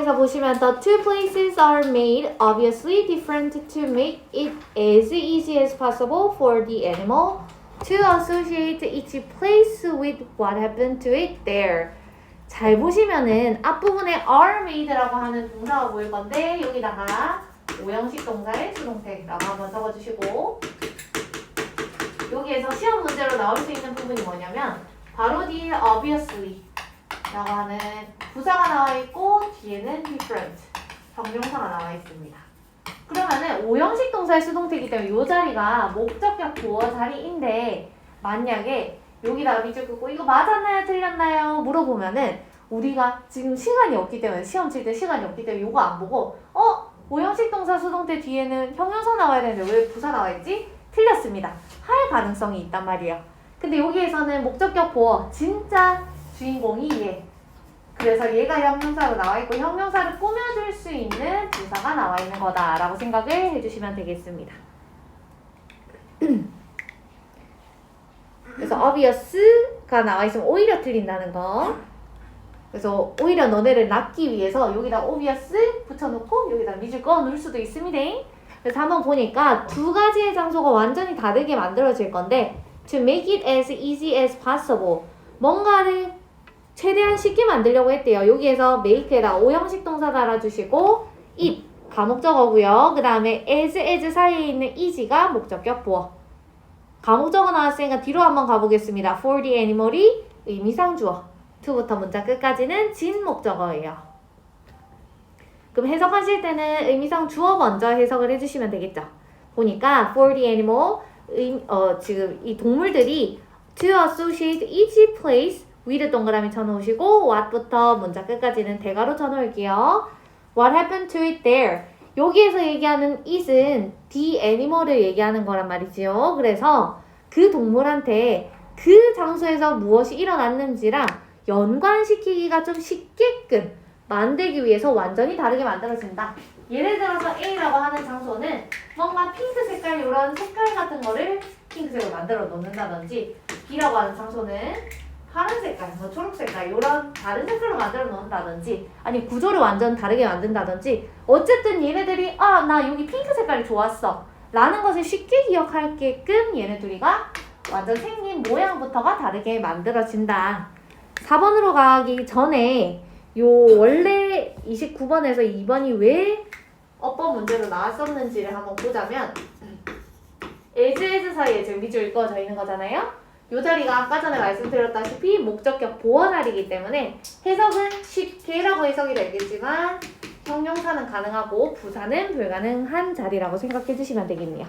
문장에서 보시면 the two places are made obviously different to make it as easy as possible for the animal to associate each place with what happened to it there. 잘 보시면은 앞부분에 are made라고 하는 동사가 보일 건데 여기다가 오형식 동사의 수동태라고 한번 적어주시고 여기에서 시험 문제로 나올 수 있는 부분이 뭐냐면 바로 뒤에 obviously 라고 하는 부사가 나와 있고 뒤에는 different 형용사가 나와 있습니다. 그러면은 오형식 동사의 수동태이기 때문에 이 자리가 목적격 보어 자리인데 만약에 여기다가 밑줄 긋고 이거 맞았나요 틀렸나요 물어보면은 우리가 지금 시간이 없기 때문에 시험 칠 때 시간이 없기 때문에 이거 안 보고 오형식 동사 수동태 뒤에는 형용사 나와야 되는데 왜 부사 나와 있지? 틀렸습니다. 할 가능성이 있단 말이에요. 근데 여기에서는 목적격 보어 진짜 주인공이 얘. 그래서 얘가 형용사로 나와 있고 형용사를 꾸며줄 수 있는 부사가 나와 있는 거다라고 생각을 해주시면 되겠습니다. 그래서 obviously,가 나와 있으면 오히려 틀린다는 거. 그래서 오히려 너네를 낚기 위해서 여기다 obvious 붙여놓고 여기다 밑줄 꺼 놓을 수도 있습니다. 그래서 한번 보니까 두 가지의 장소가 완전히 다르게 만들어질 건데 to make it as easy as possible 뭔가를 최대한 쉽게 만들려고 했대요. 여기에서 make에다 오형식 동사 달아주시고 it 가목적어고요. 그 다음에 as 사이에 있는 easy가 목적격 보어. 가목적어 나왔으니까 뒤로 한번 가보겠습니다. for the animal이 의미상 주어. to부터 문장 끝까지는 진 목적어예요. 그럼 해석하실 때는 의미상 주어 먼저 해석을 해주시면 되겠죠. 보니까 for the animal 지금 이 동물들이 to associate each place 위를 동그라미 쳐놓으시고 what부터 문장 끝까지는 대괄호 쳐놓을게요. What happened to it there? 여기에서 얘기하는 it은 the animal을 얘기하는 거란 말이지요. 그래서 그 동물한테 그 장소에서 무엇이 일어났는지랑 연관시키기가 좀 쉽게끔 만들기 위해서 완전히 다르게 만들어진다. 예를 들어서 A라고 하는 장소는 뭔가 핑크 색깔 이런 색깔 같은 거를 핑크색으로 만들어 놓는다든지 B라고 하는 장소는 파란 색깔, 초록 색깔 이런 다른 색깔로 만들어 놓는다든지 아니 구조를 완전 다르게 만든다든지 어쨌든 얘네들이 나 여기 핑크 색깔이 좋았어 라는 것을 쉽게 기억하게끔 얘네들이가 완전 생긴 모양부터가 다르게 만들어진다. 4번으로 가기 전에 요 원래 29번에서 2번이 왜 어법 문제로 나왔었는지를 한번 보자면 as 사이에 지금 밑줄 읽어져 있는 거잖아요. 요 자리가 아까 전에 말씀드렸다시피 목적격 보어 자리이기 때문에 해석은 쉽게라고 해석이 되겠지만 형용사는 가능하고 부사는 불가능한 자리라고 생각해 주시면 되겠네요.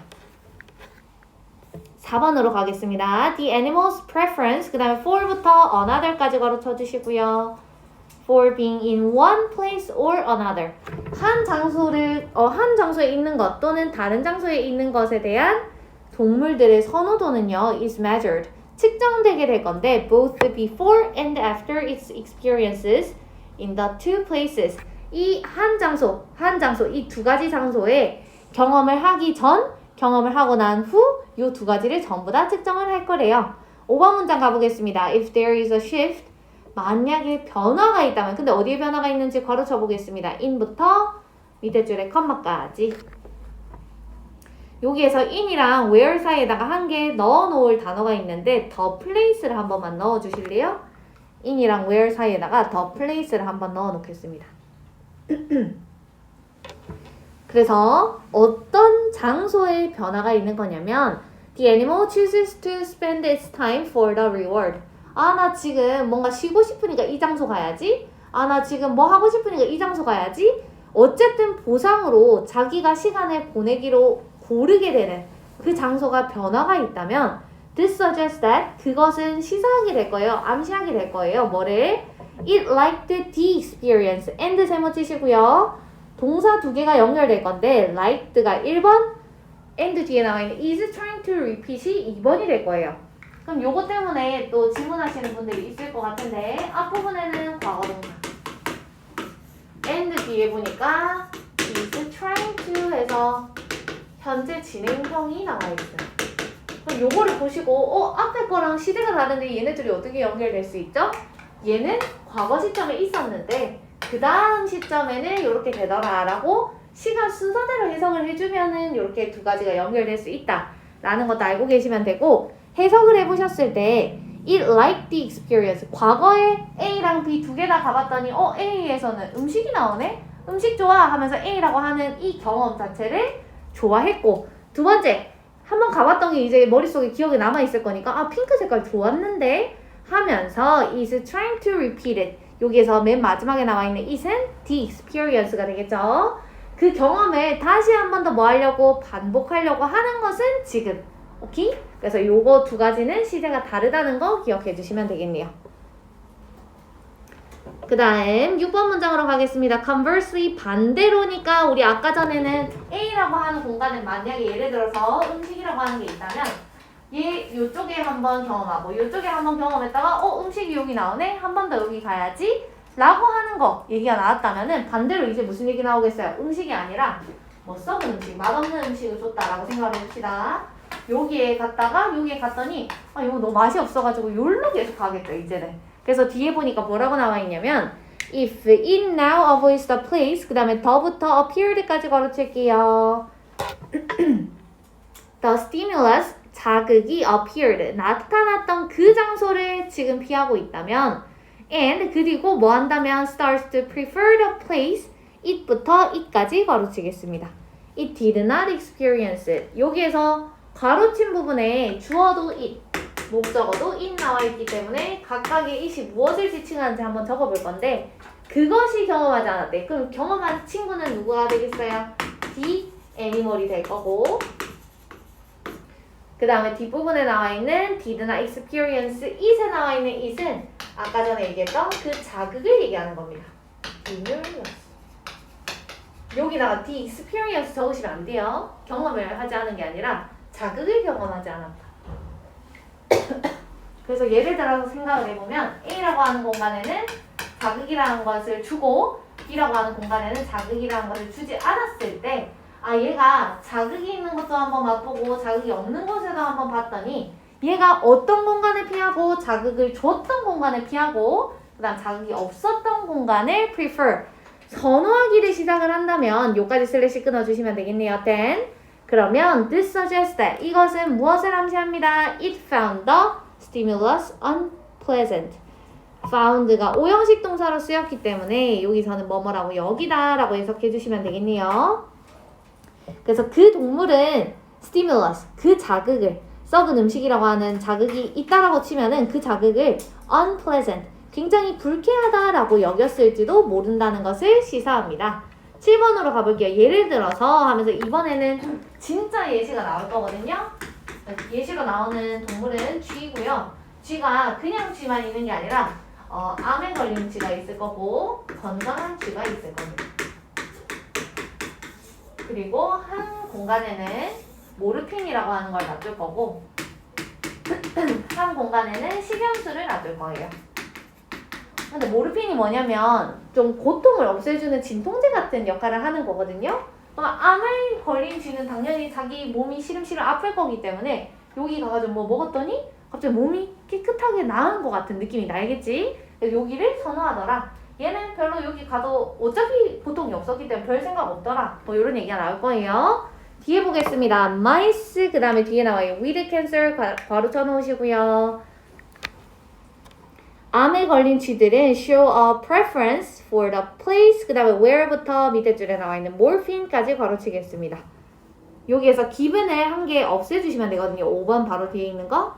4번으로 가겠습니다. The animal's preference 그 다음에 for부터 another까지 걸어 쳐주시고요. For being in one place or another 한 장소에 있는 것 또는 다른 장소에 있는 것에 대한 동물들의 선호도는요 is measured 측정되게 될 건데 both before and after its experiences in the two places 이 한 장소 이 두 가지 장소에 경험을 하기 전 경험을 하고 난 후 이 두 가지를 전부 다 측정을 할 거래요. 5번 문장 가보겠습니다. If there is a shift 만약에 변화가 있다면 근데 어디에 변화가 있는지 괄호쳐 보겠습니다. in부터 밑에 줄에 컴마까지 여기에서 in이랑 where 사이에다가 한 개 넣어 놓을 단어가 있는데 the place를 한 번만 넣어 주실래요? in이랑 where 사이에다가 the place를 한번 넣어 놓겠습니다. 그래서 어떤 장소에 변화가 있는 거냐면 the animal chooses to spend its time for the reward 나 지금 뭔가 쉬고 싶으니까 이 장소 가야지 나 지금 뭐 하고 싶으니까 이 장소 가야지 어쨌든 보상으로 자기가 시간을 보내기로 고르게 되는 그 장소가 변화가 있다면 this suggests that 그것은 시사하게 될 거예요. 암시하게 될 거예요. 뭐를? It liked the experience and 세모 치시고요. 동사 두 개가 연결될 건데 liked가 1번 and 뒤에 나와 있는 is trying to repeat이 2번이 될 거예요. 그럼 요거 때문에 또 질문하시는 분들이 있을 것 같은데 앞부분에는 과거 동사 and 뒤에 보니까 is trying to 해서 현재 진행형이 나와 있어요. 그럼 요거를 보시고 앞에 거랑 시대가 다른데 얘네들이 어떻게 연결될 수 있죠? 얘는 과거 시점에 있었는데 그 다음 시점에는 이렇게 되더라 라고 시간 순서대로 해석을 해주면은 이렇게 두 가지가 연결될 수 있다 라는 것도 알고 계시면 되고, 해석을 해보셨을 때 It like the experience, 과거에 A랑 B 두 개 다 가봤더니 A에서는 음식이 나오네? 음식 좋아 하면서 A라고 하는 이 경험 자체를 좋아했고, 두 번째 한번 가봤던 게 이제 머릿속에 기억에 남아있을 거니까 핑크 색깔 좋았는데 하면서 is trying to repeat it, 여기에서 맨 마지막에 나와 있는 it은 the experience가 되겠죠. 그 경험을 다시 한 번 더 뭐 하려고 반복하려고 하는 것은 지금. 오케이? 그래서 요거 두 가지는 시제가 다르다는 거 기억해 주시면 되겠네요. 그 다음 6번 문장으로 가겠습니다. Conversely, 반대로니까 우리 아까 전에는 A라고 하는 공간은 만약에 예를 들어서 음식이라고 하는 게 있다면 얘 요쪽에 한번 경험하고 요쪽에 한번 경험했다가 음식이 여기 나오네? 한 번 더 여기 가야지? 라고 하는 거 얘기가 나왔다면은 반대로 이제 무슨 얘기 나오겠어요? 음식이 아니라 뭐 썩은 음식, 맛없는 음식을 줬다라고 생각을 해봅시다. 여기에 갔다가 여기에 갔더니 이거 너무 맛이 없어가지고 여기로 계속 가겠죠 이제는. 그래서 뒤에 보니까 뭐라고 나와 있냐면 if it now avoids the place, 그 다음에 더부터 appeared까지 걸어칠게요. the stimulus, 자극이 appeared, 나타났던 그 장소를 지금 피하고 있다면 and 그리고 뭐 한다면 starts to prefer the place, it부터 it까지 가로치겠습니다. It did not experience it. 여기에서 가로친 부분에 주어도 it, 목적어도 it 나와 있기 때문에 각각의 it이 무엇을 지칭하는지 한번 적어볼 건데 그것이 경험하지 않았대. 그럼 경험한 친구는 누구가 되겠어요? the animal이 될 거고, 그 다음에 뒷부분에 나와 있는 did not experience it에 나와 있는 it은 아까 전에 얘기했던 그 자극을 얘기하는 겁니다. 여기다가 the experience 적으시면 안 돼요. 경험을 하지 않은 게 아니라 자극을 경험하지 않았다. 그래서 예를 들어서 생각을 해보면 A라고 하는 공간에는 자극이라는 것을 주고 B라고 하는 공간에는 자극이라는 것을 주지 않았을 때 얘가 자극이 있는 것도 한번 맛보고 자극이 없는 곳에도 한번 봤더니 얘가 어떤 공간을 피하고 자극을 줬던 공간을 피하고 그 다음 자극이 없었던 공간을 prefer, 선호하기를 시작을 한다면 요까지 슬래시 끊어주시면 되겠네요. then 그러면 this suggests that, 이것은 무엇을 암시합니다. It found the stimulus unpleasant. found가 오형식 동사로 쓰였기 때문에 여기서는 뭐뭐라고 여기다 라고 해석해 주시면 되겠네요. 그래서 그 동물은 stimulus, 그 자극을, 썩은 음식이라고 하는 자극이 있다라고 치면은 그 자극을 unpleasant, 굉장히 불쾌하다라고 여겼을지도 모른다는 것을 시사합니다. 7번으로 가볼게요. 예를 들어서 하면서 이번에는 진짜 예시가 나올 거거든요. 예시로 나오는 동물은 쥐고요. 쥐가 그냥 쥐만 있는 게 아니라 암에 걸린 쥐가 있을 거고 건강한 쥐가 있을 겁니다. 그리고 한 공간에는 모르핀이라고 하는 걸 놔둘 거고 한 공간에는 식염수를 놔둘 거예요. 근데 모르핀이 뭐냐면 좀 고통을 없애주는 진통제 같은 역할을 하는 거거든요. 암에 걸린 쥐는 당연히 자기 몸이 시름시름 아플 거기 때문에 여기 가가지고 뭐 먹었더니 갑자기 몸이 깨끗하게 나은 것 같은 느낌이 나겠지? 그래서 여기를 선호하더라. 얘는 별로 여기 가도 어차피 고통이 없었기 때문에 별 생각 없더라. 뭐 이런 얘기가 나올 거예요. 뒤에 보겠습니다. mice, 그 다음에 뒤에 나와요. with cancer 바로 쳐놓으시고요. 암에 걸린 쥐들은 show a preference for the place, 그 다음에 where부터 밑에 줄에 나와 있는 morphine까지 가로치겠습니다. 여기에서 기분을 한 개 없애주시면 되거든요. 5번 바로 뒤에 있는 거.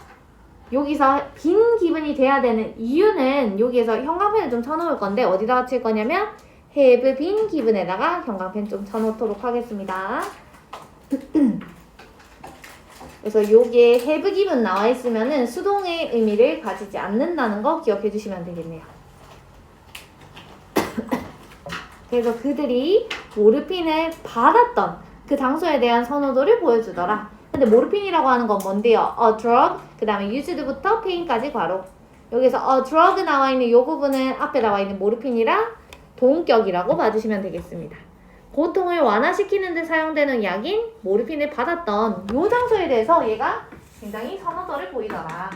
여기서 빈 기분이 돼야 되는 이유는 여기에서 형광펜을 좀 쳐놓을 건데 어디다가 칠 거냐면 have 빈 기분에다가 형광펜 좀 쳐놓도록 하겠습니다. 그래서 요게 have given 나와 있으면은 수동의 의미를 가지지 않는다는 거 기억해 주시면 되겠네요. 그래서 그들이 모르핀을 받았던 그 장소에 대한 선호도를 보여주더라. 근데 모르핀이라고 하는 건 뭔데요? A drug, 그 다음에 used부터 pain까지 괄호. 여기서 a drug 나와 있는 이 부분은 앞에 나와 있는 모르핀이랑 동격이라고 봐주시면 되겠습니다. 고통을 완화시키는 데 사용되는 약인 모르핀을 받았던 이 장소에 대해서 얘가 굉장히 선호도를 보이더라.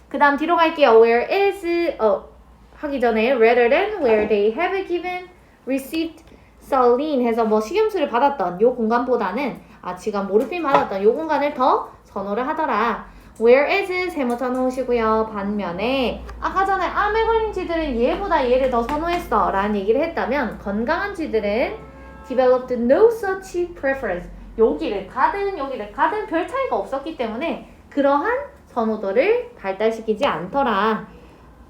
그 다음 뒤로 갈게요. Where is 하기 전에 rather than where they have given, received, saline 해서 뭐 식염수를 받았던 요 공간보다는 지가 모르핀 받았던 요 공간을 더 선호를 하더라. whereas 세모쳐 놓으시고요. 반면에 아까 전에 암에 걸린 쥐들은 얘보다 얘를 더 선호했어 라는 얘기를 했다면 건강한 쥐들은 developed no such preference. 여기를 가든 별 차이가 없었기 때문에 그러한 선호도를 발달시키지 않더라.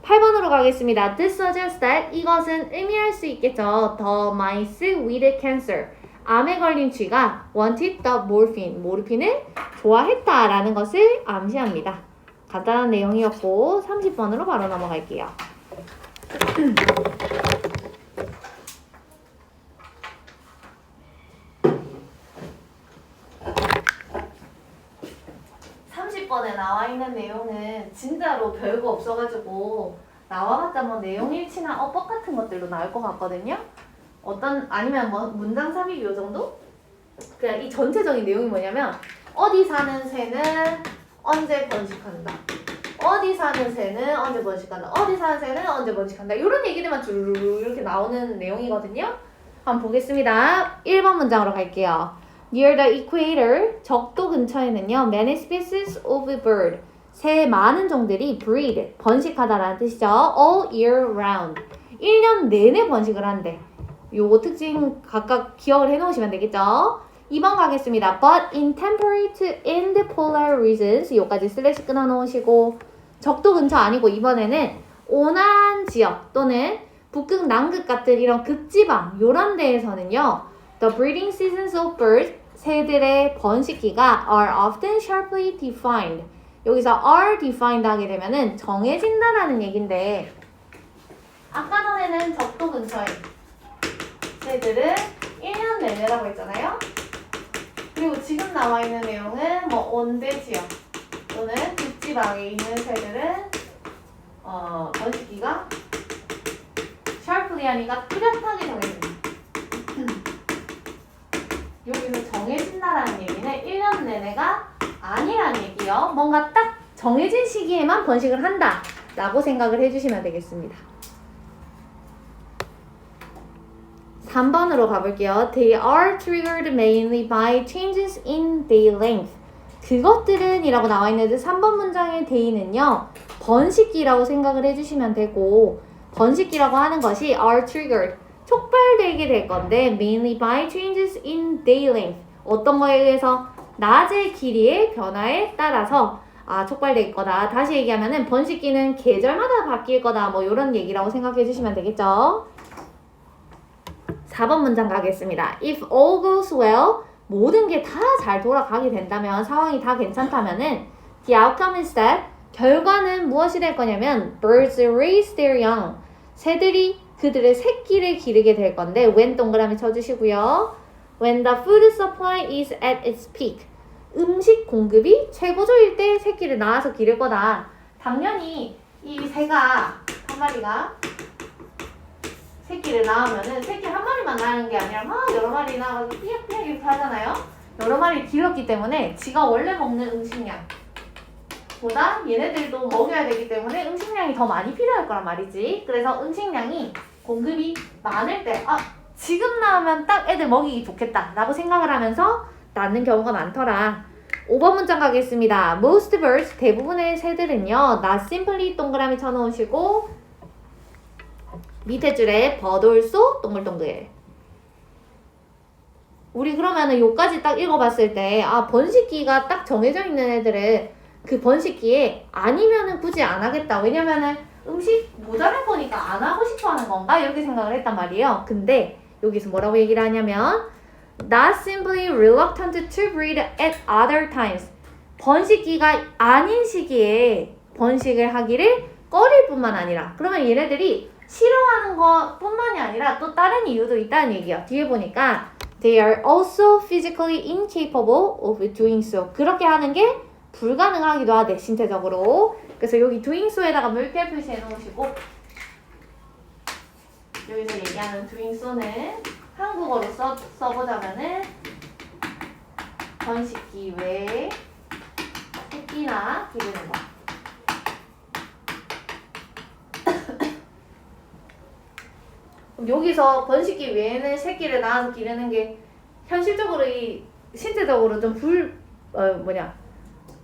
8번으로 가겠습니다. This suggests that 이것은 의미할 수 있겠죠. The mice with cancer. 암에 걸린 쥐가 wanted the morphine. 모르핀을 좋아했다라는 것을 암시합니다. 간단한 내용이었고 30번으로 바로 넘어갈게요. 번에 나와 있는 내용은 진짜로 별거 없어가지고 나와봤자 뭐 내용 일치나 어법 같은 것들로 나올 것 같거든요. 아니면 뭐 문장 삽입 요 정도? 그냥 이 전체적인 내용이 뭐냐면 어디 사는 새는 언제 번식한다. 어디 사는 새는 언제 번식한다. 어디 사는 새는 언제 번식한다. 이런 얘기들만 주르르 이렇게 나오는 내용이거든요. 한번 보겠습니다. 1번 문장으로 갈게요. Near the equator, 적도 근처에는요, many species of bird, 새 많은 종들이 breed, 번식하다라는 뜻이죠. all year round, 1년 내내 번식을 한대. 요거 특징 각각 기억을 해놓으시면 되겠죠. 2번 가겠습니다. But in temperate and polar regions, 요까지 슬래시 끊어놓으시고 적도 근처 아니고 이번에는 온화한 지역 또는 북극, 남극 같은 이런 극지방 요런 데에서는요, the breeding seasons of birds, 새들의 번식기가 are often sharply defined. 여기서 are defined 하게 되면은 정해진다라는 얘긴데 아까 전에는 적도 근처에 새들은 1년 내내라고 했잖아요. 그리고 지금 나와 있는 내용은 뭐 온대 지역 또는 극지방에 있는 새들은 번식기가 sharply 하니까 뚜렷하게 정해집니다. 여기서 정해진다라는 얘기는 1년 내내가 아니라는 얘기요. 뭔가 딱 정해진 시기에만 번식을 한다 라고 생각을 해주시면 되겠습니다. 3번으로 가볼게요. They are triggered mainly by changes in day length. 그것들은 이라고 나와 있는데 3번 문장의 day는요. 번식기라고 생각을 해주시면 되고 번식기라고 하는 것이 are triggered. 촉발되게 될 건데 mainly by changes in day length. 어떤 거에 의해서? 낮의 길이의 변화에 따라서 촉발될 거다. 다시 얘기하면은 번식기는 계절마다 바뀔 거다. 뭐 이런 얘기라고 생각해 주시면 되겠죠. 4번 문장 가겠습니다. If all goes well, 모든 게 다 잘 돌아가게 된다면, 상황이 다 괜찮다면은 the outcome is that, 결과는 무엇이 될 거냐면 birds raise their young. 새들이 그들의 새끼를 기르게 될 건데 when 동그라미 쳐주시고요. When the food supply is at its peak. 음식 공급이 최고조일 때 새끼를 낳아서 기를 거다. 당연히 이 새가 한 마리가 새끼를 낳으면은 새끼 한 마리만 낳는 게 아니라 막 여러 마리 낳아서 삐약삐약 이렇게 하잖아요. 여러 마리 길렀기 때문에 지가 원래 먹는 음식량 보다 얘네들도 먹여야 되기 때문에 음식량이 더 많이 필요할 거란 말이지. 그래서 음식량이 공급이 많을 때 지금 낳으면 딱 애들 먹이기 좋겠다 라고 생각을 하면서 낳는 경우가 많더라. 5번 문장 가겠습니다. Most birds, 대부분의 새들은요, not simply 동그라미 쳐놓으시고 밑에 줄에 bird also 동글동글. 우리 그러면은 요까지 딱 읽어봤을 때 번식기가 딱 정해져 있는 애들은 그 번식기에 아니면은 굳이 안 하겠다. 왜냐면은 음식 모자랄 거니까 안 하고 싶어 하는 건가? 이렇게 생각을 했단 말이에요. 근데 여기서 뭐라고 얘기를 하냐면 not simply reluctant to breed at other times. 번식기가 아닌 시기에 번식을 하기를 꺼릴 뿐만 아니라, 그러면 얘네들이 싫어하는 것 뿐만이 아니라 또 다른 이유도 있다는 얘기예요. 뒤에 보니까 they are also physically incapable of doing so. 그렇게 하는 게 불가능하기도 하대, 신체적으로. 그래서 여기 doing so에다가 물결 표시해 놓으시고, 여기서 얘기하는 doing so는 한국어로 써보자면은 번식기 외에 새끼나 기르는 거. 여기서 번식기 외에는 새끼를 낳아서 기르는 게 현실적으로 이 신체적으로 좀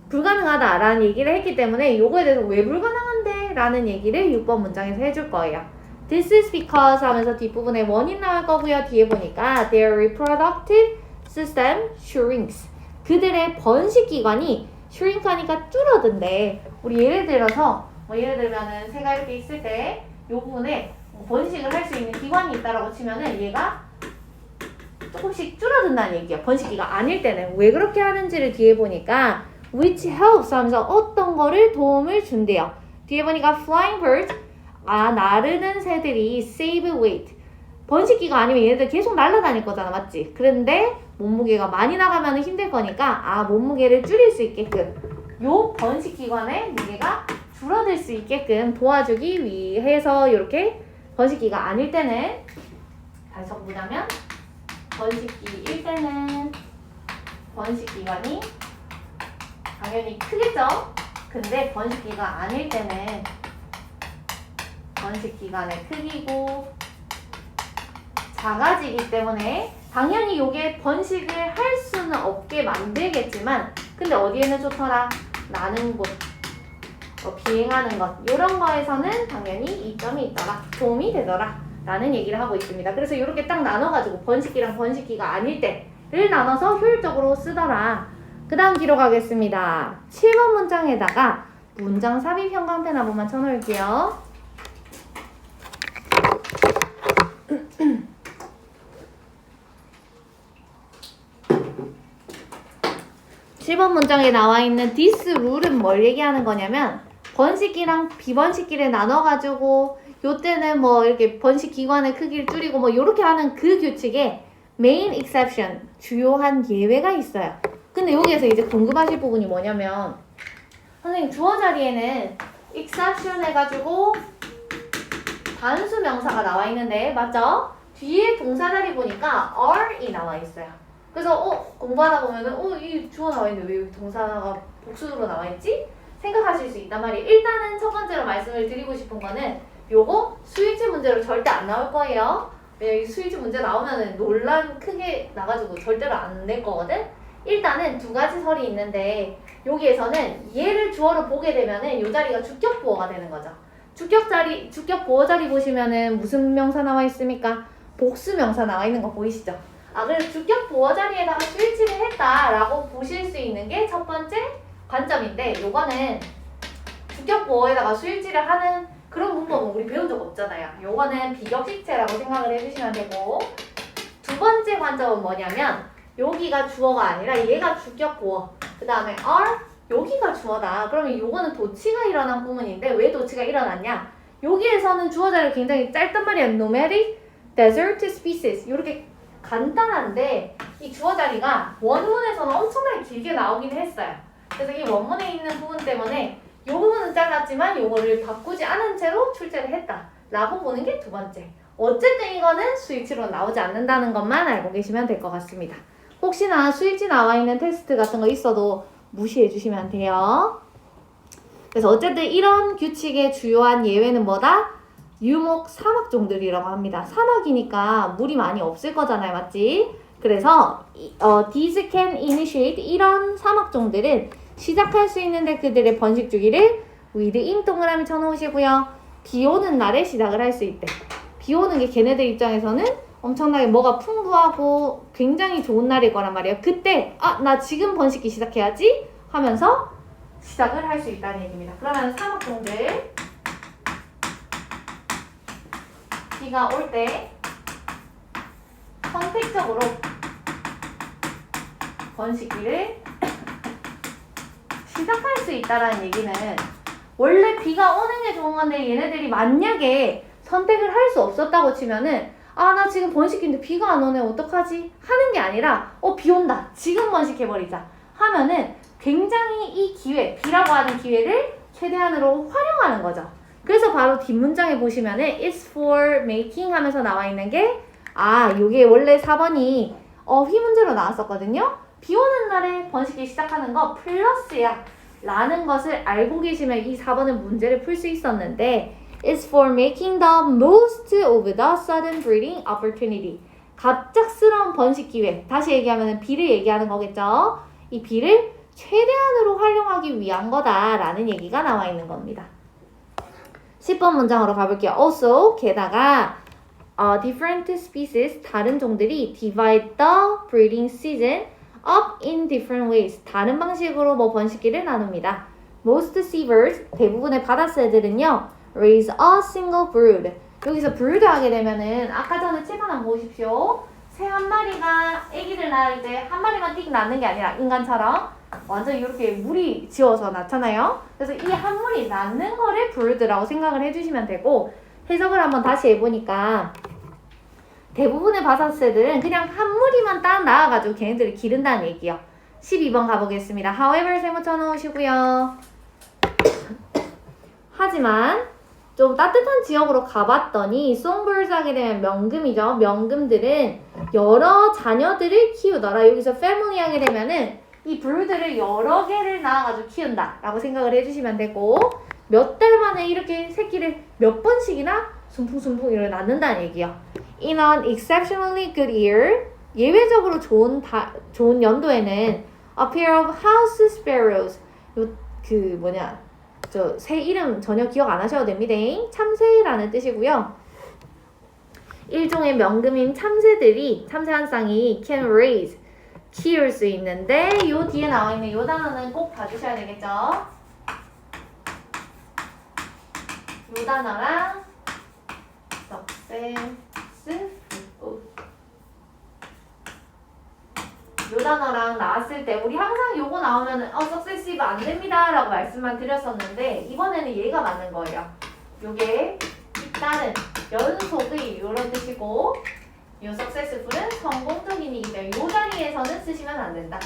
불가능하다라는 얘기를 했기 때문에 요거에 대해서 왜 불가능한데? 라는 얘기를 6번 문장에서 해줄 거예요. This is because 하면서 뒷부분에 원인 나올 거고요. 뒤에 보니까 their reproductive system shrinks. 그들의 번식기관이 shrink하니까 줄어든대. 우리 예를 들어서 예를 들면은 새가 이렇게 있을 때 요 부분에 번식을 할 수 있는 기관이 있다라고 치면은 얘가 조금씩 줄어든다는 얘기야. 번식기가 아닐 때는. 왜 그렇게 하는지를 뒤에 보니까 which helps 하면서 어떤 거를 도움을 준대요. 뒤에 보니까 flying birds 나르는 새들이 save weight. 번식기가 아니면 얘네들 계속 날아다닐 거잖아. 맞지? 그런데 몸무게가 많이 나가면 힘들 거니까 몸무게를 줄일 수 있게끔 요 번식기관의 무게가 줄어들 수 있게끔 도와주기 위해서 이렇게 번식기가 아닐 때는 다시 적어보자면 번식기일 때는 번식기관이 당연히 크겠죠? 근데 번식기가 아닐 때는 번식기관의 크기고 작아지기 때문에 당연히 요게 번식을 할 수는 없게 만들겠지만 근데 어디에는 좋더라? 나는 곳, 비행하는 것 이런 거에서는 당연히 이점이 있더라. 도움이 되더라. 라는 얘기를 하고 있습니다. 그래서 이렇게 딱 나눠가지고 번식기랑 번식기가 아닐 때를 나눠서 효율적으로 쓰더라. 그 다음 뒤로 가겠습니다. 7번 문장에다가 문장 삽입 형광펜 한 번만 쳐놓을게요. 7번 문장에 나와 있는 this rule은 뭘 얘기하는 거냐면 번식기랑 비번식기를 나눠가지고 요때는 이렇게 번식 기관의 크기를 줄이고 요렇게 하는 그 규칙에 main exception, 주요한 예외가 있어요. 근데 여기에서 이제 궁금하실 부분이 뭐냐면 선생님 주어 자리에는 exception 해가지고 단수 명사가 나와 있는데 맞죠? 뒤에 동사 자리 보니까 are이 나와 있어요. 그래서 공부하다 보면은 이 주어 나와 있는데 왜 동사가 복수로 나와 있지? 생각하실 수 있단 말이에요. 일단은 첫 번째로 말씀을 드리고 싶은 거는 요거 수일치 문제로 절대 안 나올 거예요. 왜냐면 수일치 문제 나오면은 논란 크게 나가지고 절대로 안 낼 거거든. 일단은 두 가지 설이 있는데 여기에서는 얘를 주어로 보게 되면은 요 자리가 주격 보어가 되는 거죠. 주격 보어 자리 보시면은 무슨 명사 나와 있습니까? 복수 명사 나와 있는 거 보이시죠? 그래서 주격 보어 자리에다가 수일치를 했다라고 보실 수 있는 게 첫 번째 관점인데 요거는 주격 보어에다가 수일치를 하는 그런 문법은 우리 배운 적 없잖아요. 요거는 비격식체라고 생각을 해주시면 되고 두 번째 관점은 뭐냐면 여기가 주어가 아니라 얘가 주격 보어 그 다음에 are 여기가 주어다. 그러면 요거는 도치가 일어난 부분인데 왜 도치가 일어났냐? 여기에서는 주어 자리가 굉장히 짧단 말이야. nomadic, desert species 이렇게 간단한데 이 주어 자리가 원문에서는 엄청나게 길게 나오긴 했어요. 그래서 이 원문에 있는 부분 때문에 이 부분은 잘랐지만 이거를 바꾸지 않은 채로 출제를 했다 라고 보는 게 두 번째. 어쨌든 이거는 수일치로 나오지 않는다는 것만 알고 계시면 될 것 같습니다. 혹시나 수일치 나와 있는 테스트 같은 거 있어도 무시해 주시면 돼요. 그래서 어쨌든 이런 규칙의 주요한 예외는 뭐다? 유목 사막종들이라고 합니다. 사막이니까 물이 많이 없을 거잖아요. 맞지? 그래서 these can initiate 이런 사막종들은 시작할 수 있는데 그들의 번식 주기를 within 동그라미 쳐놓으시고요. 비 오는 날에 시작을 할 수 있대. 비 오는 게 걔네들 입장에서는 엄청나게 뭐가 풍부하고 굉장히 좋은 날일 거란 말이에요. 그때 나 지금 번식기 시작해야지 하면서 시작을 할 수 있다는 얘기입니다. 그러면 사막종들 비가 올 때 선택적으로 번식기를 시작할 수 있다는 얘기는 원래 비가 오는 게 좋은 건데 얘네들이 만약에 선택을 할 수 없었다고 치면은 나 지금 번식기인데 비가 안 오네 어떡하지? 하는 게 아니라 비 온다 지금 번식해버리자 하면은 굉장히 이 기회 비라고 하는 기회를 최대한으로 활용하는 거죠. 그래서 바로 뒷문장에 보시면은 it's for making 하면서 나와 있는 게 요게 원래 4번이 휘 문제로 나왔었거든요. 비 오는 날에 번식기 시작하는 거 플러스야 라는 것을 알고 계시면 이 4번은 문제를 풀 수 있었는데 is for making the most of the sudden breeding opportunity. 갑작스러운 번식 기회. 다시 얘기하면 비를 얘기하는 거겠죠. 이 비를 최대한으로 활용하기 위한 거다라는 얘기가 나와 있는 겁니다. 10번 문장으로 가볼게요. Also, 게다가 different species, 다른 종들이 divide the breeding season up in different ways. 다른 방식으로 번식기를 나눕니다. Most seabirds, 대부분의 바다새들은요, raise a single brood. 여기서 brood 하게 되면은 아까 전에 책 하나 보십시오. 새 한 마리가 아기를 낳을 때 한 마리만 띡 낳는 게 아니라 인간처럼 완전 이렇게 무리 지어서 낳잖아요. 그래서 이 한 무리 낳는 거를 brood라고 생각을 해주시면 되고, 해석을 한번 다시 해보니까 대부분의 바다새들은 그냥 한 무리만 딱 낳아가지고 걔네들을 기른다는 얘기요. 12번 가보겠습니다. However 세모 쳐놓으시고요. 하지만 좀 따뜻한 지역으로 가봤더니 songbirds 하게 되면 명금이죠. 명금들은 여러 자녀들을 키우더라. 여기서 family 하게 되면은 이 brood를 여러 개를 낳아가지고 키운다 라고 생각을 해주시면 되고, 몇 달 만에 이렇게 새끼를 몇 번씩이나 숭풍숭풍 이렇게 낳는다는 얘기요. In an exceptionally good year, 예외적으로 좋은 연도에는 a pair of house sparrows, 새 이름 전혀 기억 안 하셔도 됩니다. 참새라는 뜻이고요. 일종의 명금인 참새 한 쌍이 can raise, 키울 수 있는데, 요 뒤에 나와 있는 요 단어는 꼭 봐주셔야 되겠죠. 요 단어랑 요 단어랑 나왔을 때 우리 항상 요거 나오면 successive 안 됩니다 라고 말씀만 드렸었는데, 이번에는 얘가 맞는 거예요. 요게 잇따른, 연속의 요런 뜻이고, 요 successful은 성공적인 이기 때문에 요 자리에서는 쓰시면 안 된다.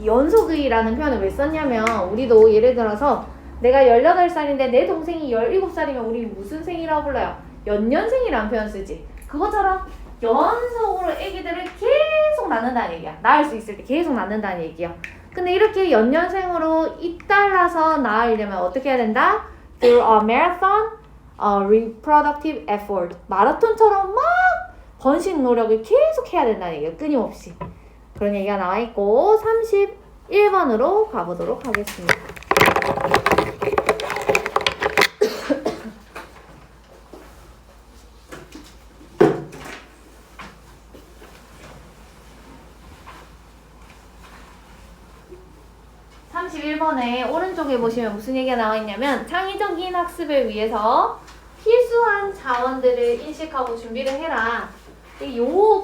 연속의라는 표현을 왜 썼냐면, 우리도 예를 들어서 내가 18살인데 내 동생이 17살이면 우리 무슨 생이라고 불러요? 연년생이라는 표현 쓰지. 그것처럼 연속으로 애기들을 계속 낳는다는 얘기야. 낳을 수 있을 때 계속 낳는다는 얘기야. 근데 이렇게 연년생으로 잇달라서 낳으려면 어떻게 해야 된다? Through a marathon, reproductive effort. 마라톤처럼 막 번식 노력을 계속 해야 된다는 얘기야. 끊임없이. 그런 얘기가 나와 있고, 31번으로 가보도록 하겠습니다. 오른쪽에 보시면 무슨 얘기가 나와 있냐면, 창의적인 학습을 위해서 필수한 자원들을 인식하고 준비를 해라.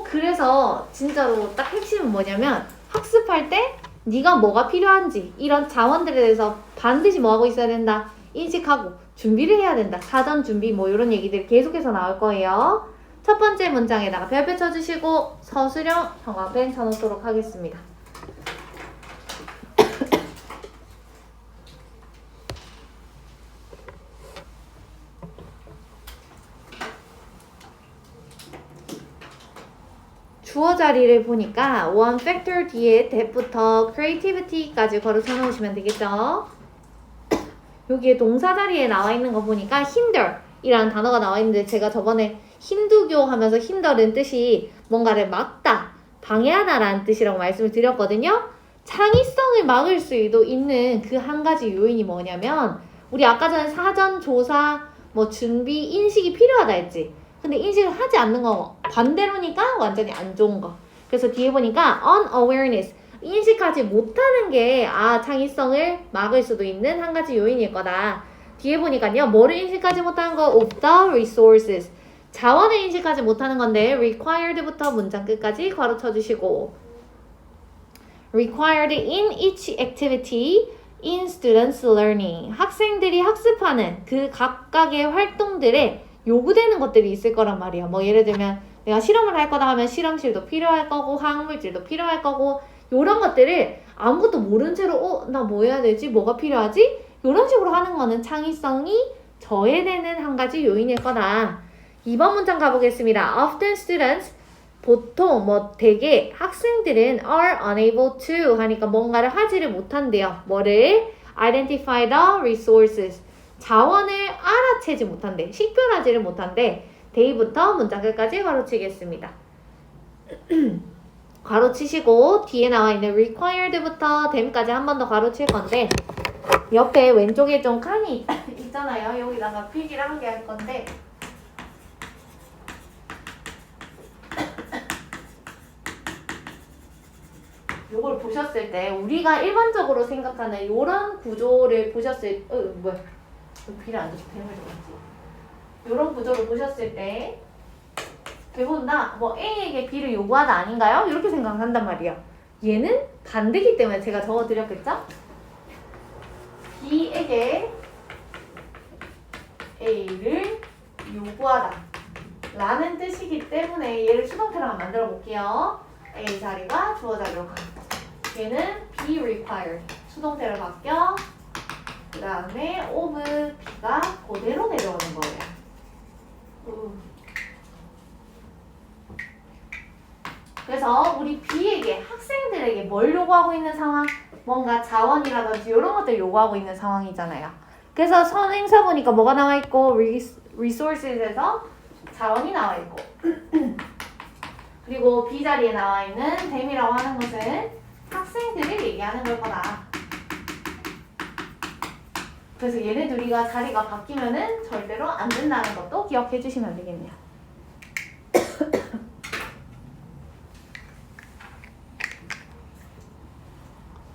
그래서 진짜로 딱 핵심은 뭐냐면, 학습할 때 네가 뭐가 필요한지 이런 자원들에 대해서 반드시 뭐하고 있어야 된다? 인식하고 준비를 해야 된다. 사전 준비 이런 얘기들이 계속해서 나올 거예요. 첫 번째 문장에다가 별표 쳐주시고 서술형 형광펜 쳐놓도록 하겠습니다. 주어 자리를 보니까 one factor 뒤에 that부터 creativity까지 걸어쳐 놓으시면 되겠죠. 여기에 동사 자리에 나와 있는 거 보니까 hinder 이라는 단어가 나와 있는데, 제가 저번에 힌두교 하면서 hinder는 뜻이 뭔가를 막다, 방해하다 라는 뜻이라고 말씀을 드렸거든요. 창의성을 막을 수도 있는 그 한 가지 요인이 뭐냐면, 우리 아까 전에 사전, 조사, 준비, 인식이 필요하다 했지. 근데 인식을 하지 않는 거 반대로니까 완전히 안 좋은 거. 그래서 뒤에 보니까 unawareness, 인식하지 못하는 게 창의성을 막을 수도 있는 한 가지 요인일 거다. 뒤에 보니까요, 뭐를 인식하지 못하는 거? of the resources, 자원을 인식하지 못하는 건데 required부터 문장 끝까지 괄호 쳐주시고, required in each activity in students learning, 학생들이 학습하는 그 각각의 활동들에 요구되는 것들이 있을 거란 말이야. 예를 들면 내가 실험을 할 거다 하면 실험실도 필요할 거고, 화학물질도 필요할 거고, 요런 것들을 아무것도 모른 채로 나 뭐 해야 되지? 뭐가 필요하지? 요런 식으로 하는 거는 창의성이 저해되는 한 가지 요인일 거다. 2번 문장 가보겠습니다. Often students, 보통 대개 학생들은 are unable to 하니까 뭔가를 하지를 못한대요. 뭐를? Identify the resources, 자원을 알아채지 못한대. 식별하지를 못한대. they부터 문장 끝까지 가로치겠습니다. 가로치시고 뒤에 나와 있는 required부터 them까지 한 번 더 가로칠 건데 옆에 왼쪽에 좀 칸이 있잖아요. 여기다가 필기를 한 개 할 건데 요걸 보셨을 때 우리가 일반적으로 생각하는 이런 구조를 보셨을 뭐야 비를 안 줘서 뱀을 줘야지. 이런 구조를 보셨을 때 대부분 뭐 A에게 B를 요구하다 아닌가요? 이렇게 생각한단 말이에요. 얘는 반대기 때문에 제가 적어드렸겠죠? B에게 A를 요구하다 라는 뜻이기 때문에 얘를 수동태로 한번 만들어 볼게요. A 자리가 주어 자리로 가. 얘는 be required 수동태로 바뀌어 그 다음에 of B가 그대로 내려오는 거예요. 그래서 우리 B에게 학생들에게 뭘 요구하고 있는 상황? 뭔가 자원이라든지 이런 것들 요구하고 있는 상황이잖아요. 그래서 선행사 보니까 뭐가 나와 있고 resources에서 자원이 나와 있고 그리고 B 자리에 나와 있는 them이라고 하는 것은 학생들을 얘기하는 걸 거다. 그래서 얘네 둘이가 자리가 바뀌면은 절대로 안 된다는 것도 기억해 주시면 되겠네요.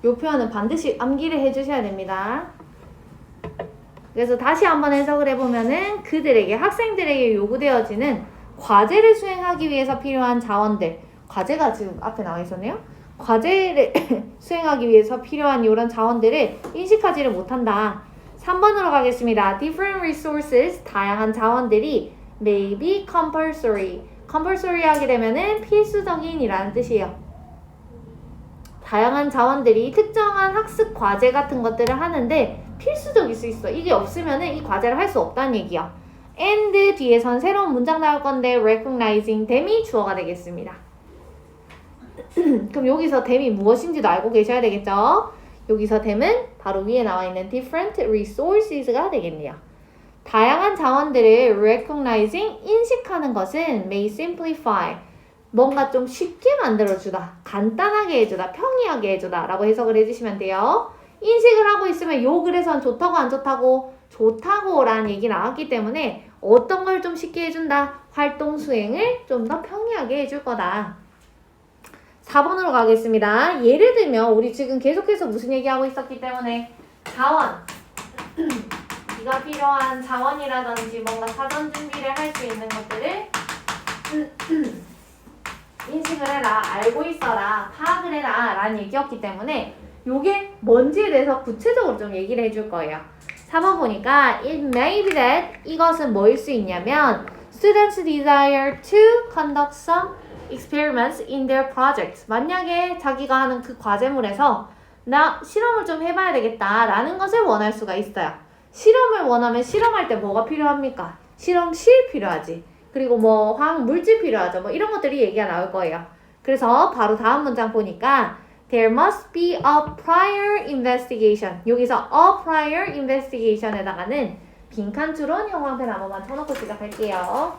이 표현은 반드시 암기를 해주셔야 됩니다. 그래서 다시 한번 해석을 해보면은 그들에게 학생들에게 요구되어지는 과제를 수행하기 위해서 필요한 자원들 과제가 지금 앞에 나와 있었네요. 과제를 수행하기 위해서 필요한 이런 자원들을 인식하지를 못한다. 3번으로 가겠습니다. Different resources 다양한 자원들이 may be compulsory compulsory 하게 되면은 필수적인이라는 뜻이에요. 다양한 자원들이 특정한 학습 과제 같은 것들을 하는데 필수적일 수 있어. 이게 없으면은 이 과제를 할 수 없다는 얘기야. and 뒤에선 새로운 문장 나올 건데 recognizing them이 주어가 되겠습니다. 그럼 여기서 them이 무엇인지도 알고 계셔야 되겠죠? 여기서 them은 바로 위에 나와 있는 different resources가 되겠네요. 다양한 자원들을 recognizing 인식하는 것은 may simplify 뭔가 좀 쉽게 만들어주다, 간단하게 해주다, 평이하게 해주다 라고 해석을 해주시면 돼요. 인식을 하고 있으면 요 글에선 좋다고 안 좋다고? 좋다고 라는 얘기 나왔기 때문에 어떤 걸 좀 쉽게 해준다? 활동 수행을 좀 더 평이하게 해줄 거다. 4번으로 가겠습니다. 예를 들면 우리 지금 계속해서 무슨 얘기하고 있었기 때문에 자원 네가 필요한 자원이라든지 뭔가 사전 준비를 할 수 있는 것들을 인식을 해라, 알고 있어라, 파악을 해라 라는 얘기였기 때문에 요게 뭔지에 대해서 구체적으로 좀 얘기를 해줄 거예요. 3번 보니까 it may be that 이것은 뭐일 수 있냐면 students desire to conduct some experiments in their projects 만약에 자기가 하는 그 과제물에서 나 실험을 좀 해봐야 되겠다 라는 것을 원할 수가 있어요. 실험을 원하면 실험할 때 뭐가 필요합니까? 실험실 필요하지. 그리고 뭐 화학 물질 필요하죠. 뭐 이런 것들이 얘기가 나올 거예요. 그래서 바로 다음 문장 보니까 There must be a prior investigation. 여기서 a prior investigation에다가는 빈칸 추론 형광펜 한 번만 쳐놓고 시작할게요.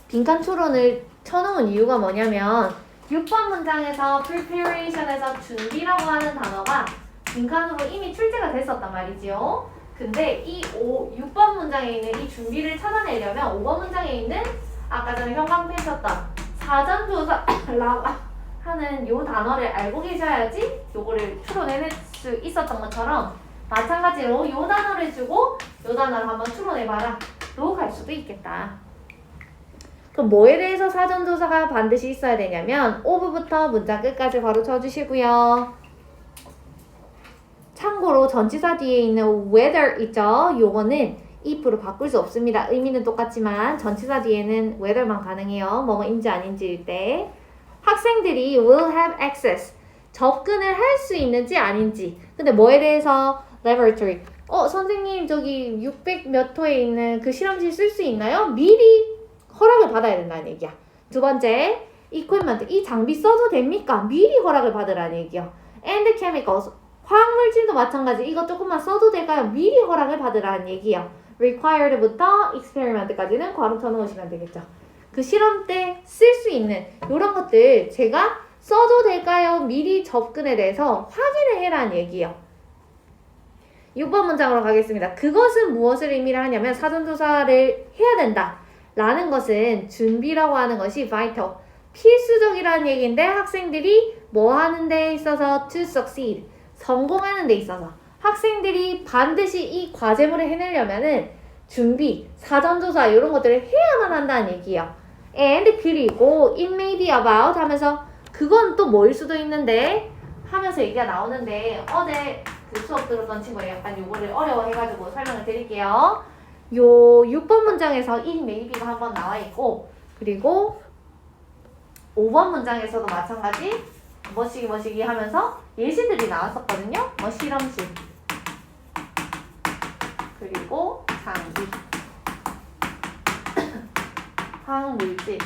빈칸 추론을 쳐놓은 이유가 뭐냐면 6번 문장에서 preparation에서 준비라고 하는 단어가 빈칸으로 이미 출제가 됐었단 말이지요. 근데 이 6번 문장에 있는 이 준비를 찾아내려면 5번 문장에 있는 아까 전에 형광펜 쳤던 사전조사라고 하는 요 단어를 알고 계셔야지 요거를 추론해낼 수 있었던 것처럼 마찬가지로 요 단어를 주고 요 단어를 한번 추론해봐라 로 갈 수도 있겠다. 그럼 뭐에 대해서 사전조사가 반드시 있어야 되냐면 of부터 문장 끝까지 바로 쳐주시고요. 참고로 전치사 뒤에 있는 whether 있죠? 요거는 if로 바꿀 수 없습니다. 의미는 똑같지만 전치사 뒤에는 whether만 가능해요. 뭐뭐인지 아닌지일 때. 학생들이 will have access. 접근을 할 수 있는지 아닌지. 근데 뭐에 대해서? laboratory. 선생님 저기 600 몇 호에 있는 그 실험실 쓸 수 있나요? 미리 허락을 받아야 된다는 얘기야. 두 번째, equipment. 이 장비 써도 됩니까? 미리 허락을 받으라는 얘기야. and chemicals. 화학물질도 마찬가지. 이거 조금만 써도 될까요? 미리 허락을 받으라는 얘기예요. required부터 experiment까지는 괄호 쳐놓으시면 되겠죠. 그 실험 때 쓸 수 있는 이런 것들 제가 써도 될까요? 미리 접근에 대해서 확인을 해라는 얘기예요. 6번 문장으로 가겠습니다. 그것은 무엇을 의미를 하냐면 사전조사를 해야 된다 라는 것은 준비라고 하는 것이 vital, 필수적이라는 얘기인데 학생들이 뭐 하는 데 있어서 to succeed, 성공하는 데 있어서 학생들이 반드시 이 과제물을 해내려면은 준비, 사전조사 이런 것들을 해야만 한다는 얘기예요. And 그리고 it may be about 하면서 그건 또 뭐일 수도 있는데 하면서 얘기가 나오는데 어제 그 수업 들었던 친구가 약간 요거를 어려워해가지고 설명을 드릴게요. 요 6번 문장에서 it may be가 한번 나와 있고 그리고 5번 문장에서도 마찬가지 뭐시기 하면서 예시들이 나왔었거든요. 뭐 실험실 그리고 장비 화학물질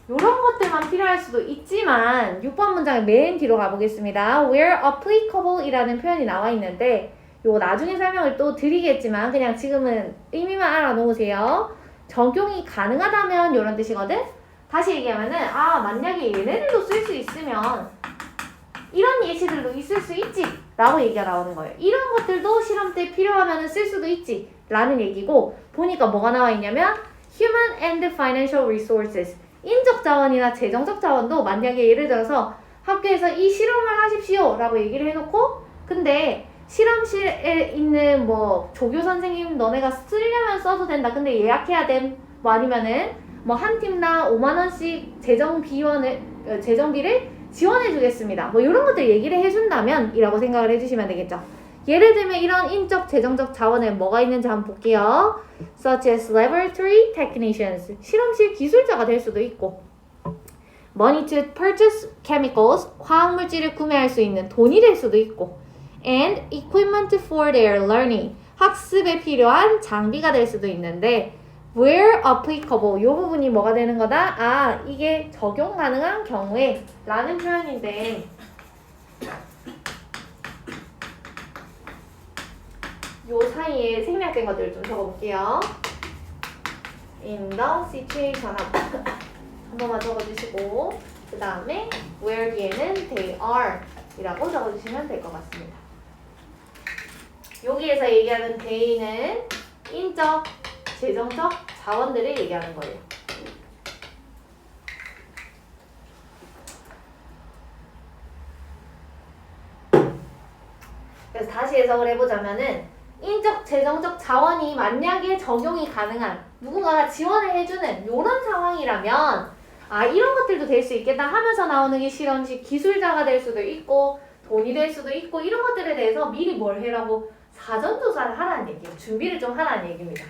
이런 것들만 필요할 수도 있지만 6번 문장의 맨 뒤로 가보겠습니다. where applicable 이라는 표현이 나와 있는데 요거 나중에 설명을 또 드리겠지만 그냥 지금은 의미만 알아놓으세요. 적용이 가능하다면 이런 뜻이거든. 다시 얘기하면은 만약에 얘네들도 쓸 수 있으면 이런 예시들도 있을 수 있지 라고 얘기가 나오는 거예요. 이런 것들도 실험 때 필요하면 쓸 수도 있지 라는 얘기고 보니까 뭐가 나와 있냐면 human and financial resources, 인적 자원이나 재정적 자원도 만약에 예를 들어서 학교에서 이 실험을 하십시오 라고 얘기를 해놓고 근데 실험실에 있는 뭐 조교 선생님 너네가 쓰려면 써도 된다 근데 예약해야 됨 뭐 아니면은 뭐 한 팀당 5만원씩 재정비를 지원해 주겠습니다 뭐 이런 것들 얘기를 해준다면 이라고 생각을 해주시면 되겠죠. 예를 들면 이런 인적 재정적 자원에 뭐가 있는지 한번 볼게요. such as laboratory technicians, 실험실 기술자가 될 수도 있고 money to purchase chemicals, 화학물질을 구매할 수 있는 돈이 될 수도 있고 and equipment for their learning, 학습에 필요한 장비가 될 수도 있는데 where applicable, 이 부분이 뭐가 되는 거다? 이게 적용 가능한 경우에 라는 표현인데 요 사이에 생략된 것들을 좀 적어볼게요. in the situation 한 번만 적어주시고 그 다음에 where 뒤에는 they are 이라고 적어주시면 될 것 같습니다. 여기에서 얘기하는 they는 인적, 재정적 자원들을 얘기하는 거예요. 그래서 다시 해석을 해보자면은 인적, 재정적 자원이 만약에 적용이 가능한 누군가가 지원을 해주는 이런 상황이라면 이런 것들도 될 수 있겠다 하면서 나오는 게 실험실 기술자가 될 수도 있고 돈이 될 수도 있고 이런 것들에 대해서 미리 뭘 해라고 사전조사를 하라는 얘기예요. 준비를 좀 하라는 얘기입니다.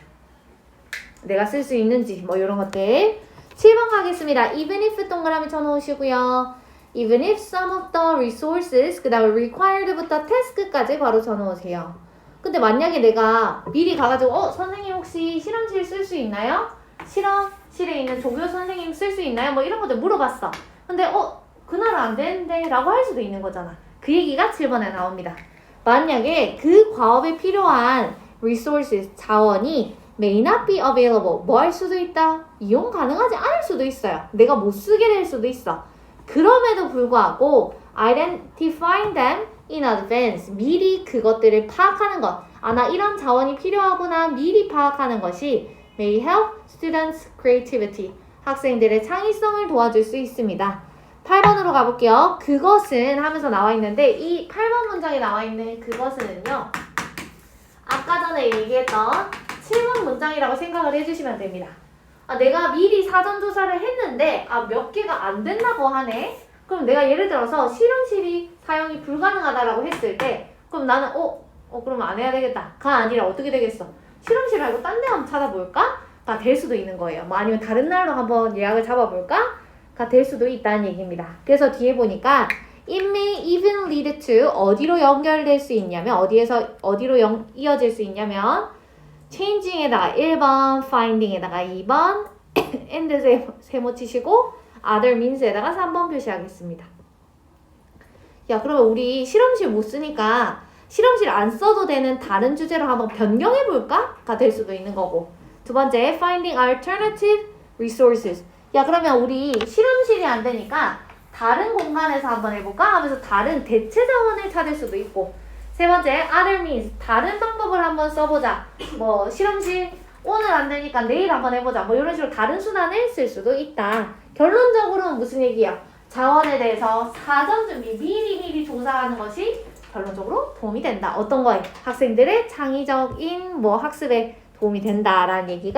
내가 쓸 수 있는지 뭐 이런 것들. 7번 가겠습니다. even if 동그라미 쳐놓으시고요. even if some of the resources 그 다음에 required부터 task까지 바로 쳐놓으세요. 근데 만약에 내가 미리 가가지고 선생님 혹시 실험실 쓸 수 있나요? 실험실에 있는 조교 선생님 쓸 수 있나요? 뭐 이런 것들 물어봤어. 근데 그날은 안 되는데 라고 할 수도 있는 거잖아. 그 얘기가 7번에 나옵니다. 만약에 그 과업에 필요한 resources, 자원이 may not be available, 뭐 할 수도 있다? 이용 가능하지 않을 수도 있어요. 내가 못 쓰게 될 수도 있어. 그럼에도 불구하고 identifying them in advance, 미리 그것들을 파악하는 것. 나 이런 자원이 필요하구나 미리 파악하는 것이 may help students' creativity, 학생들의 창의성을 도와줄 수 있습니다. 8번으로 가볼게요. 그것은 하면서 나와 있는데 이 8번 문장에 나와 있는 그것은요 아까 전에 얘기했던 7번 문장이라고 생각을 해주시면 됩니다. 내가 미리 사전조사를 했는데 몇 개가 안 된다고 하네? 그럼 내가 예를 들어서 실험실이 사용이 불가능하다라고 했을 때 그럼 나는 그럼 안 해야 되겠다가 아니라 어떻게 되겠어? 실험실 말고 딴 데 한번 찾아볼까? 가 될 수도 있는 거예요. 뭐 아니면 다른 날로 한번 예약을 잡아볼까? 가 될 수도 있다는 얘기입니다. 그래서 뒤에 보니까 it may even lead to 어디로 연결될 수 있냐면 어디로 이어질 수 있냐면 changing에다가 1번, finding에다가 2번, and 세모 치시고 other means에다가 3번 표시하겠습니다. 야, 그러면 우리 실험실 못 쓰니까 실험실 안 써도 되는 다른 주제로 한번 변경해볼까? 가 될 수도 있는 거고. 두 번째, finding alternative resources. 야, 그러면 우리 실험실이 안 되니까 다른 공간에서 한번 해볼까? 하면서 다른 대체 자원을 찾을 수도 있고. 세 번째, other means. 다른 방법을 한번 써보자. 뭐, 실험실 오늘 안 되니까 내일 한번 해보자. 뭐, 이런 식으로 다른 수단을 쓸 수도 있다. 결론적으로는 무슨 얘기야? 자원에 대해서 사전 준비, 미리 조사하는 것이 결론적으로 도움이 된다. 어떤 거에? 학생들의 창의적인 뭐 학습에 도움이 된다라는 얘기가